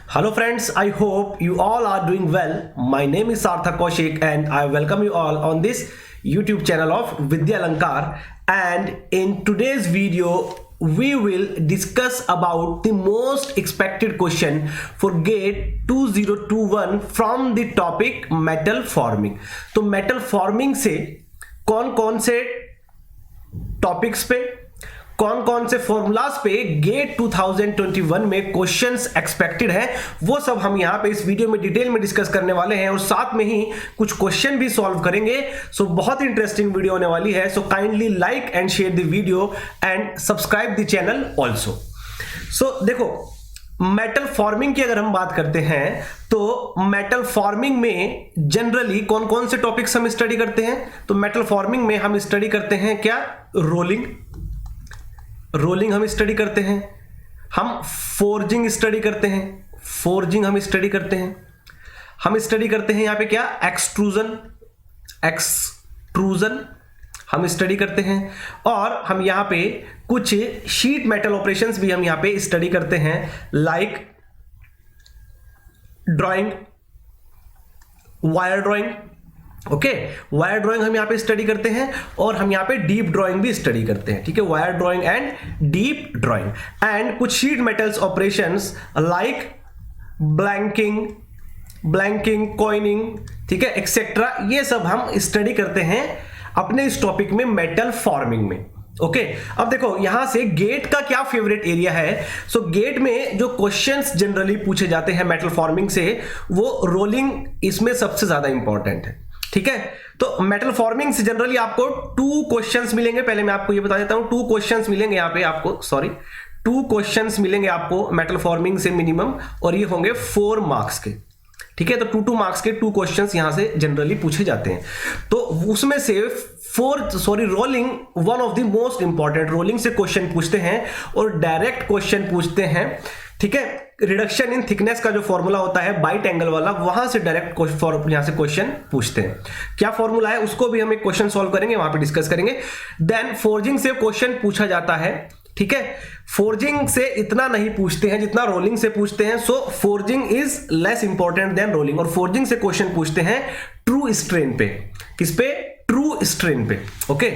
Hello friends, I hope you all are doing well. My name is Sarthak Kaushik and I welcome you all on this YouTube channel of Vidya Alankar. And in today's video, we will discuss about the most expected question for GATE 2021 from the topic metal forming. तो metal forming से कौन कौन से topics पे कौन कौन से formulas पे गेट 2021 में क्वेश्चंस एक्सपेक्टेड है वो सब हम यहां पे इस वीडियो में डिटेल में डिस्कस करने वाले हैं और साथ में ही कुछ क्वेश्चन भी सॉल्व करेंगे। सो बहुत इंटरेस्टिंग वीडियो होने वाली है। So kindly like and share the video and subscribe the channel also. So देखो, मेटल फॉर्मिंग की अगर हम बात करते हैं तो मेटल फॉर्मिंग में जनरली कौन कौन से टॉपिक्स हम स्टडी करते हैं। तो मेटल फॉर्मिंग में हम स्टडी करते हैं क्या, रोलिंग हम स्टडी करते हैं, हम फोर्जिंग स्टडी करते हैं, हम स्टडी करते हैं, हम स्टडी करते हैं यहां पे क्या, एक्सट्रूजन हम स्टडी करते हैं, और हम यहां पे कुछ शीट मेटल ऑपरेशंस भी हम यहां पे स्टडी करते हैं, like drawing, wire drawing. Okay, wire drawing हम यहां पे स्टडी करते हैं और हम यहां पे डीप ड्राइंग भी स्टडी करते हैं। ठीक है, wire drawing and deep drawing and कुछ sheet metals operations like blanking, coining, ठीक है, एक्सेट्रा, ये सब हम स्टडी करते हैं अपने इस टॉपिक में मेटल फॉर्मिंग में। ओके, अब देखो यहां से गेट का क्या फेवरेट एरिया है। सो गेट में जो क्वेश्चंस जनरली पूछे जाते हैं मेटल फॉर्मिंग से, वो रोलिंग इसमें सबसे ज्यादा इंपॉर्टेंट है। ठीक है, तो मेटल फॉर्मिंग से जनरली आपको 2 क्वेश्चंस मिलेंगे। पहले मैं आपको ये बता देता हूं, 2 क्वेश्चंस मिलेंगे यहां पे आपको, 2 क्वेश्चंस मिलेंगे आपको मेटल फॉर्मिंग से मिनिमम, और ये होंगे 4 मार्क्स के। ठीक है, तो 2 मार्क्स के 2 क्वेश्चंस यहां से जनरली पूछे जाते हैं। तो उसमें से rolling one of the most important, rolling से क्वेश्चन पूछते हैं और डायरेक्ट क्वेश्चन पूछते हैं। ठीक है, रिडक्शन इन थिकनेस का जो फॉर्मूला होता है बाइट एंगल वाला, वहां से डायरेक्ट यहां से क्वेश्चन पूछते हैं। क्या फॉर्मूला है उसको भी हम एक क्वेश्चन सॉल्व करेंगे, वहां पे डिस्कस करेंगे। देन फोर्जिंग से क्वेश्चन पूछा जाता है। ठीक है, फोर्जिंग से इतना नहीं पूछते हैं जितना रोलिंग से पूछते हैं। So forging is less important than rolling, और फोर्जिंग से क्वेश्चन पूछते हैं ट्रू स्ट्रेन पे। किस पे? ट्रू स्ट्रेन पे। ओके,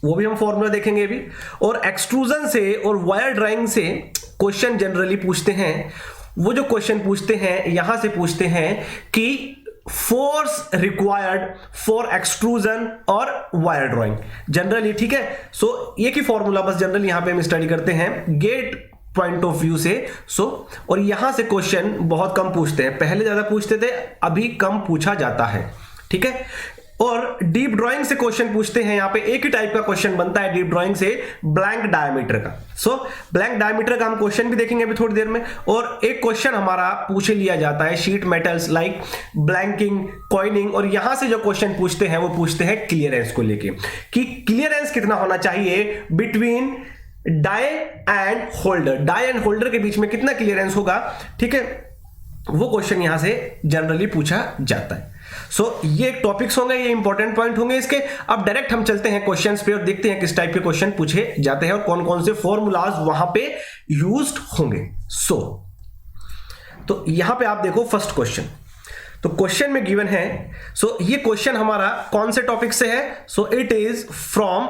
वो भी हम फॉर्मूला देखेंगे अभी। और एक्सट्रूजन से और वायर ड्राइंग से क्वेश्चन जनरली पूछते हैं। वो जो क्वेश्चन पूछते हैं यहां से पूछते हैं कि फोर्स रिक्वायर्ड फॉर एक्सट्रूजन और वायर ड्राइंग जनरली। ठीक है, सो ये की फॉर्मूला बस जनरली यहां पे हम स्टडी करते हैं गेट पॉइंट ऑफ व्यू से। और यहां से क्वेश्चन बहुत कम पूछते हैं, पहले ज्यादा पूछते थे, अभी कम पूछा जाता है। ठीक है, और डीप ड्राइंग से क्वेश्चन पूछते हैं। यहां पे एक ही टाइप का क्वेश्चन बनता है डीप ड्राइंग से, ब्लैंक डायमीटर का। ब्लैंक डायमीटर का हम क्वेश्चन भी देखेंगे अभी थोड़ी देर में। और एक क्वेश्चन हमारा पूछ लिया जाता है sheet metals like blanking, coining, और यहां से जो क्वेश्चन पूछते हैं वो पूछते हैं क्लियरेंस को लेके, कि क्लियरेंस कितना होना चाहिए between die and holder, die and holder के बीच में कितना क्लियरेंस होगा। ठीक है, वो क्वेश्चन यहां से जनरली पूछा जाता है। ये एक टॉपिक्स होंगे, ये इंपॉर्टेंट पॉइंट होंगे इसके। अब डायरेक्ट हम चलते हैं क्वेश्चंस पे और देखते हैं किस टाइप के क्वेश्चन पूछे जाते हैं और कौन कौन से फॉर्मूलाज वहां पे यूज्ड होंगे। तो यहां पे आप देखो फर्स्ट क्वेश्चन, तो क्वेश्चन में गिवन है। ये क्वेश्चन हमारा कौन से टॉपिक से है? It is from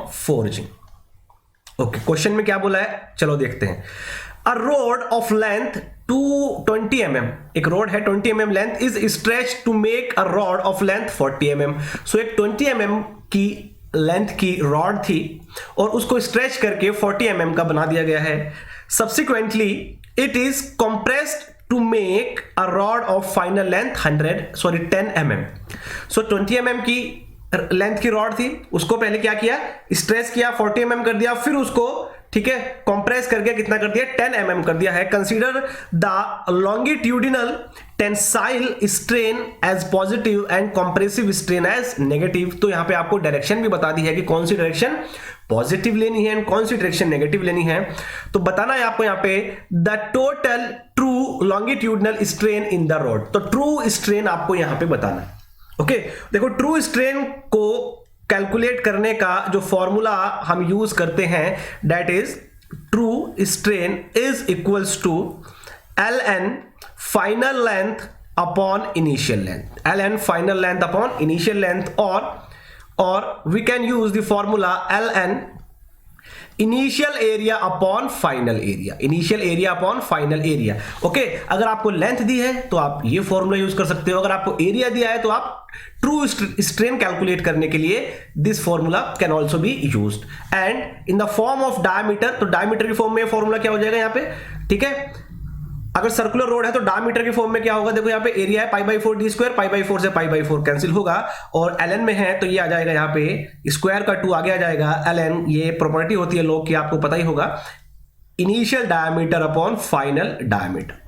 forging. Okay, question में क्या बोला है, चलो देखते हैं। A rod of length 220 mm, एक रोड है 20 mm length, is stretched to make a rod of length 40 mm। एक 20 mm की लेंथ की रॉड थी और उसको स्ट्रेच करके 40 mm का बना दिया गया है। Subsequently, it is compressed to make a rod of final length 10 mm। 20 mm की लेंथ की रॉड थी, उसको पहले क्या किया, स्ट्रेच किया, 40 mm कर दिया, फिर उसको, ठीक है, कंप्रेस करके कितना कर दिया, 10 mm कर दिया है। Consider the longitudinal tensile strain as positive and compressive strain as negative. तो यहां पे आपको डायरेक्शन भी बता दी है कि कौन सी डायरेक्शन पॉजिटिव लेनी है एंड कौन सी डायरेक्शन नेगेटिव लेनी है। तो बताना है आपको यहां पे the total true longitudinal strain in the rod. तो ट्रू स्ट्रेन आपको यहां पे बताना है। ओके, देखो ट्रू स्ट्रेन को कैलकुलेट करने का जो फॉर्मूला हम यूज करते हैं that is true strain is equals to ln final length upon initial length, ln final length upon initial length, और we can use the formula ln initial area upon final area, initial area upon final area. Okay, अगर आपको length दी है तो आप ये formula use कर सकते हो, अगर आपको एरिया दिया है तो आप ट्रू स्ट्रेन कैलकुलेट करने के लिए this formula can also be used. And in the form of diameter, तो डायमीटर की फॉर्म में फॉर्मूला क्या हो जाएगा यहाँ पे, ठीक है। अगर सर्कुलर रोड है तो डायमीटर के फॉर्म में क्या होगा, देखो यहाँ पे एरिया है π/4 d स्क्वायर, π/4 से π/4 कैंसिल होगा, और ln में है तो ये आ जाएगा यहाँ पे स्क्वायर का 2 आगे आ जाएगा। ln ये प्रॉपर्टी होती है लोग की, आपको पता ही होगा, initial diameter upon final diameter.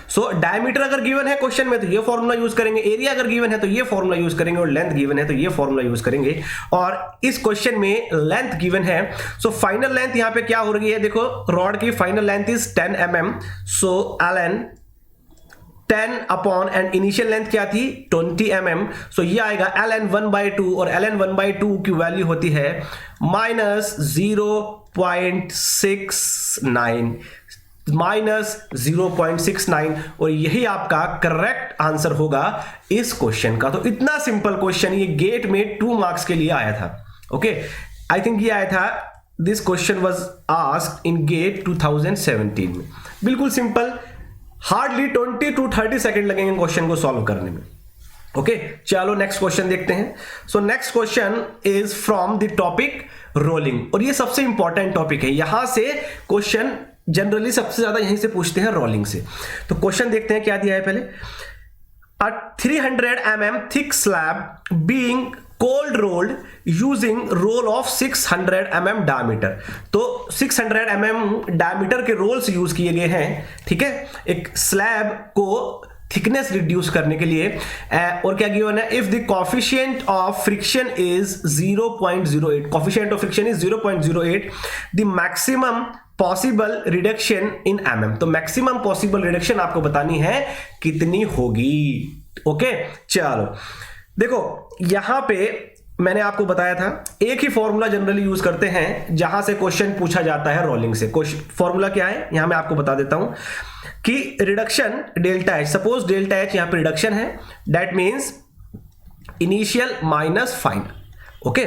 So diameter अगर गिवन है क्वेश्चन में तो ये फॉर्मूला यूज करेंगे, एरिया अगर गिवन है तो ये फॉर्मूला यूज करेंगे, और लेंथ गिवन है तो ये फॉर्मूला यूज करेंगे। और इस क्वेश्चन में लेंथ गिवन है, सो फाइनल लेंथ यहां पे क्या हो रही है, देखो रॉड की final length is 10 mm, so ln 10 upon and initial length क्या थी 20 mm, सो ये आएगा ln 1/2, और ln 1/2 की वैल्यू होती है -0.69, और यही आपका करेक्ट आंसर होगा इस क्वेश्चन का। तो इतना सिंपल क्वेश्चन ये गेट में 2 मार्क्स के लिए आया था। ओके, आई थिंक ये आया था, this question was asked in GATE 2017 में। बिल्कुल सिंपल, हार्डली 20 to 30 सेकेंड लगेंगे क्वेश्चन को सॉल्व करने में। ओके, चलो नेक्स्ट क्वेश्चन देखते हैं। So next question is from the topic rolling, और ये सबसे इंपॉर्टेंट टॉपिक है, यहां से क्वेश्चन जनरली सबसे ज्यादा यहीं से पूछते हैं, रोलिंग से। तो क्वेश्चन देखते हैं क्या दिया है पहले। A 300 mm thick slab being cold rolled using roll of 600 mm diameter, तो 600 mm डायमीटर के रोल्स यूज किए गए हैं, ठीक है, एक स्लैब को थिकनेस रिड्यूस करने के लिए। और क्या गिवन है, if the coefficient of friction is 0.08, coefficient of friction is 0.08, the maximum possible reduction in mm, तो मैक्सिमम पॉसिबल रिडक्शन आपको बतानी है कितनी होगी। ओके, चलो देखो यहां पे मैंने आपको बताया था एक ही फॉर्मूला जनरली यूज करते हैं जहां से क्वेश्चन पूछा जाता है रोलिंग से। फॉर्मूला क्या है यहां मैं आपको बता देता हूं कि reduction delta H, suppose delta H यहां पे रिडक्शन है, that means initial minus final. Okay,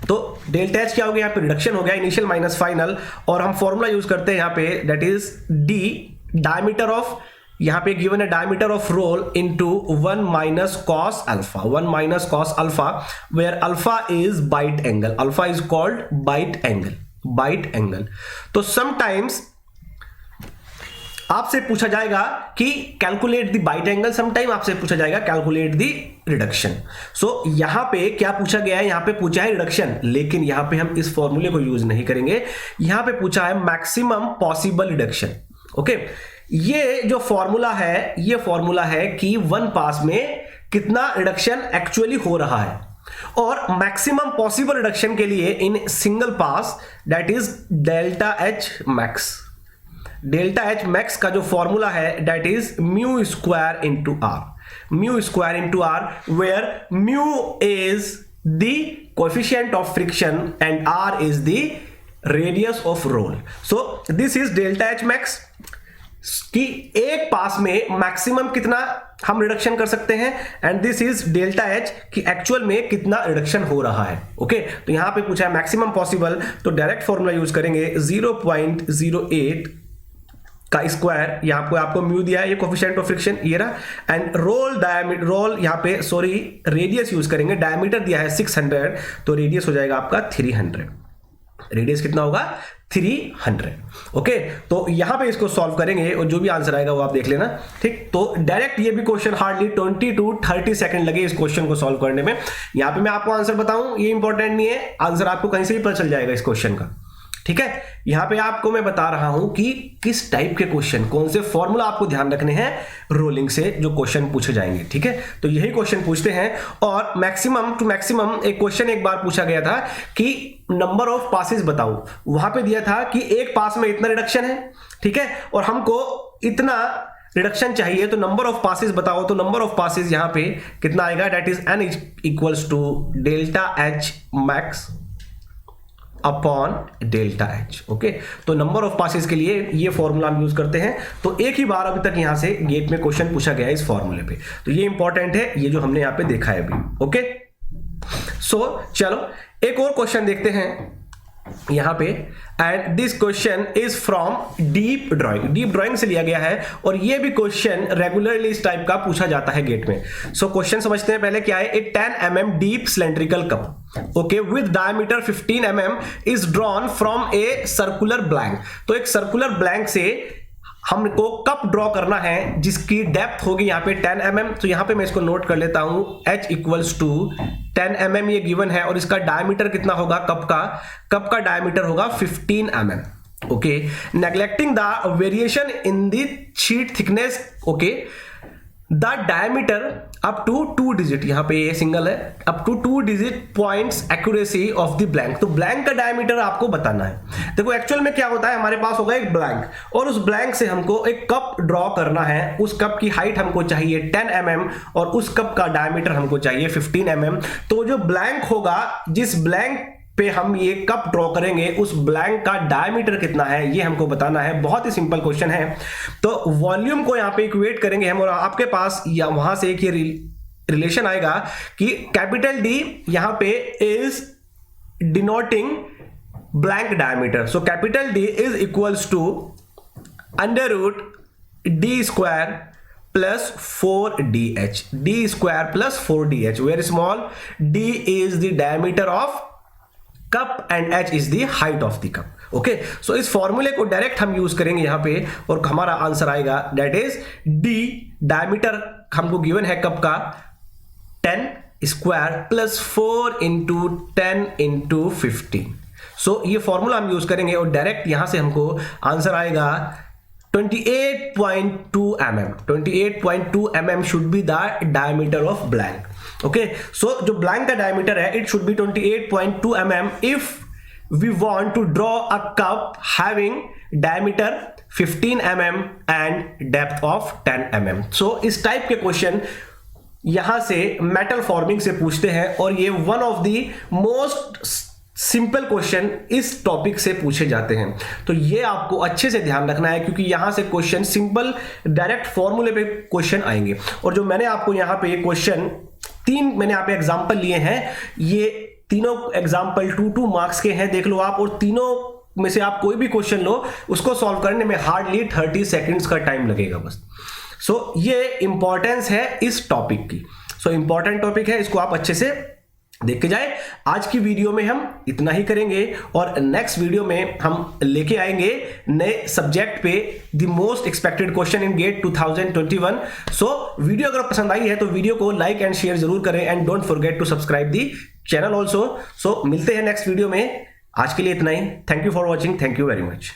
तो डेल्टा एच क्या हो गया, यहाँ पे रिडक्शन हो गया, इनिशियल माइनस फाइनल, और हम फॉर्मूला यूज करते हैं यहाँ पे, that is D diameter of, यहाँ पे गिवन है diameter of roll into 1 minus cos alpha, 1 minus cos alpha, where alpha is bite angle, alpha is called bite angle, bite angle. तो समटाइम्स आपसे पूछा जाएगा कि calculate the bite angle, sometime आपसे पूछा जाएगा कैलकुलेट द रिडक्शन। सो यहां पे क्या पूछा गया है, यहां पे पूछा है रिडक्शन, लेकिन यहां पे हम इस फॉर्मूले को यूज नहीं करेंगे, यहां पे पूछा है मैक्सिमम पॉसिबल रिडक्शन। ओके, ये जो फॉर्मूला है, ये फॉर्मूला है कि 1 पास में कितना रिडक्शन एक्चुअली हो रहा है, और मैक्सिमम पॉसिबल रिडक्शन के लिए in single pass, that is delta H max. Delta H max का जो फॉर्मूला है that is mu square into R, mu square into R, where mu is the coefficient of friction and R is the radius of roll. So this is delta H max कि एक पास में maximum कितना हम reduction कर सकते हैं, and this is delta H कि actual में कितना रिडक्शन हो रहा है। ओके, तो यहां पे पूछा है मैक्सिमम पॉसिबल, तो डायरेक्ट फॉर्मूला यूज करेंगे 0.08 का स्क्वायर, यहां पे आपको म्यू दिया है, ये कोएफिशिएंट ऑफ फ्रिक्शन ये रहा, एंड रोल डायमीटर, रोल यहां पे सॉरी रेडियस यूज करेंगे, डायमीटर दिया है 600, तो रेडियस हो जाएगा आपका 300, रेडियस कितना होगा 300। ओके, तो यहां पे इसको सॉल्व करेंगे और जो भी आंसर आएगा वो आप देख लेना, ठीक। तो डायरेक्ट ये भी क्वेश्चन हार्डली 20 to 30 सेकंड लगे इस क्वेश्चन को सॉल्व करने में। यहां पे मैं आपको आंसर बताऊं ये इंपॉर्टेंट नहीं है, आंसर आपको कहीं से भी पता चल जाएगा इस क्वेश्चन का, ठीक है। यहां पे आपको मैं बता रहा हूं कि किस टाइप के क्वेश्चन, कौन से फॉर्मूला आपको ध्यान रखने हैं रोलिंग से जो क्वेश्चन पूछे जाएंगे, ठीक है। तो यही क्वेश्चन पूछते हैं, और मैक्सिमम टू मैक्सिमम एक क्वेश्चन एक बार पूछा गया था कि नंबर ऑफ पासेस बताओ, वहां पे दिया था कि एक पास में इतना रिडक्शन है, ठीक है, और हमको इतना रिडक्शन चाहिए, तो नंबर ऑफ पासेस बताओ, तो नंबर ऑफ पासेस यहां पे कितना आएगा, that is n equals to delta H max upon delta H. Okay, तो नंबर ऑफ पासेस के लिए ये फॉर्मूला हम यूज करते हैं। तो एक ही बार अभी तक यहां से गेट में क्वेश्चन पूछा गया है इस फॉर्मूले पे, तो ये इंपॉर्टेंट है, ये जो हमने यहां पे देखा है अभी। ओके, सो चलो एक और क्वेश्चन देखते हैं यहां पे, and this question is from deep drawing. Deep drawing से लिया गया है और ये भी क्वेश्चन रेगुलरली इस टाइप का पूछा जाता है गेट में। सो क्वेश्चन समझते हैं पहले क्या है। ए 10 mm deep cylindrical cup, okay, with diameter 15 mm is drawn from a circular blank. तो एक सर्कुलर ब्लैंक से हमको कप ड्रॉ करना है जिसकी डेप्थ होगी यहाँ पे 10 mm। तो यहाँ पे मैं इसको नोट कर लेता हूं, h इक्वल्स टू 10 mm ये गिवन है, और इसका डायमीटर कितना होगा कप का डायमीटर होगा 15 mm। Okay, neglecting the variation in the sheet thickness, okay, the diameter up to 2 digit, यहां पे ये सिंगल है, up to 2 digit points accuracy of the blank. तो ब्लैंक का डायमीटर आपको बताना है। देखो एक्चुअल में क्या होता है, हमारे पास होगा एक ब्लैंक और उस ब्लैंक से हमको एक कप ड्रॉ करना है। उस कप की हाइट हमको चाहिए 10 mm और उस कप का डायमीटर हमको चाहिए 15 mm। तो जो ब्लैंक होगा, जिस ब्लैंक पे हम ये कप ड्रॉ करेंगे, उस ब्लैंक का डायमीटर कितना है ये हमको बताना है। बहुत ही सिंपल क्वेश्चन है। तो वॉल्यूम को यहाँ पे इक्वेट करेंगे हम, और आपके पास या वहां से एक ये रिलेशन आएगा कि कैपिटल डी यहाँ पे is denoting blank diameter. So capital D is equals to under root D square plus 4dh, D square plus 4dh, very small d is the diameter of cup and h is the height of the cup. Okay, so इस फॉर्मूले को direct हम use करेंगे यहां पे और हमारा answer आएगा दैट इज d, डायमीटर हमको गिवन है कप का 10 स्क्वायर प्लस 4 इंटू 10 इंटू 15। सो ये फॉर्मूला हम यूज करेंगे और डायरेक्ट यहां से हमको आंसर आएगा 28.2 mm। 28.2 mm should be the diameter of blank. Okay, so जो ब्लैंक का डायमीटर है it should be 28.2 mm if we want to draw a cup having diameter 15 mm and depth of 10 mm। So इस type के question यहां से metal forming से पूछते हैं और ये one of the most simple question इस टॉपिक से पूछे जाते हैं। तो ये आपको अच्छे से ध्यान रखना है क्योंकि यहां से क्वेश्चन सिंपल डायरेक्ट फॉर्मूले पे क्वेश्चन आएंगे। और जो मैंने आपको यहां पे क्वेश्चन 3 मैंने यहां पे एग्जांपल लिए हैं, ये तीनों एग्जांपल 2 मार्क्स के हैं, देख लो आप। और तीनों में से आप कोई भी क्वेश्चन लो, उसको सॉल्व करने में हार्डली 30 सेकेंड्स का टाइम लगेगा बस। सो ये इंपॉर्टेंस है इस टॉपिक की। सो इंपॉर्टेंट टॉपिक है, इसको आप अच्छे से देख के जाए। आज की वीडियो में हम इतना ही करेंगे और नेक्स्ट वीडियो में हम लेके आएंगे नए सब्जेक्ट पे the most expected question in GATE 2021। So video अगर पसंद आई है तो वीडियो को लाइक एंड शेयर जरूर करें and don't forget to subscribe the channel also. So मिलते हैं नेक्स्ट वीडियो में। आज के लिए इतना ही। Thank you for watching. Thank you very much.